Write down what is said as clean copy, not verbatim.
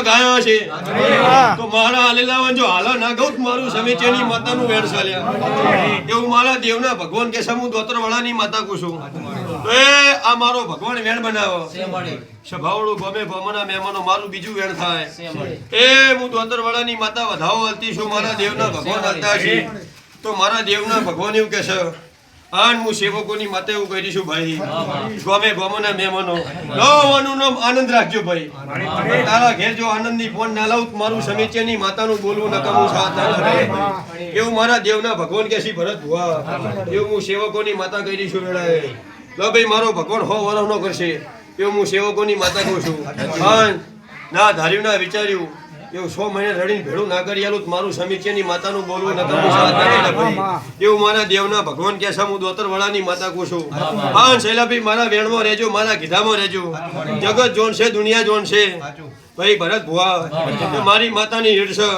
ગાયો છે તો મારા હાલેલાવન જો હાલો ના ગૌત મારું સમીચેની માતાનું વેણ ચાલ્યા એવું મારા દેવના ભગવાન કે સમૂહ દોતરવાળાની માતા કુશું તો એ આ મારો ભગવાન વેણ બનાવો સભાવડું ગમે ગમના મહેમાનો મારું બીજું વેણ થાય એ હું દોતરવાળાની માતા વધાવો હલતી છું મારા દેવના ભગવાન હલતા છે તો મારા દેવના ભગવાન એવું કે છે આન હું સેવકોની માતે એવું કહી દઈશું ભાઈ ગમે ગમના મહેમાનો નવાનું નામ આનંદ રાખજો ભાઈ તારા ઘેર જો આનંદની ફોન ના લાવું મારું સમીચેની માતાનું બોલવું નકામું સાથ એવું મારા દેવના ભગવાન કે છે ભરત ભુવા એવું હું સેવકોની માતા કહી દઈશું વેળાએ લો ભાઈ મારો ભગવાન હો વરહ નો કરશે એવું હું સેવકોની માતા કહું છું પણ ના ધાર્યું ના વિચાર્યું એવું 100 મહિને રડીને ભેડું ના કરી આલું મારું સમીચેની માતાનું બોલવું નકામું સાથ એવું મારા દેવના ભગવાન કે છે હું દોતરવાળાની માતા કહું છું હા શૈલાભાઈ મારા વેણમાં રહેજો મારા ગીધામાં રહેજો જગત જોન છે દુનિયા જોન છે ભાઈ ભરત ભુવા મારી માતાની હીડ છે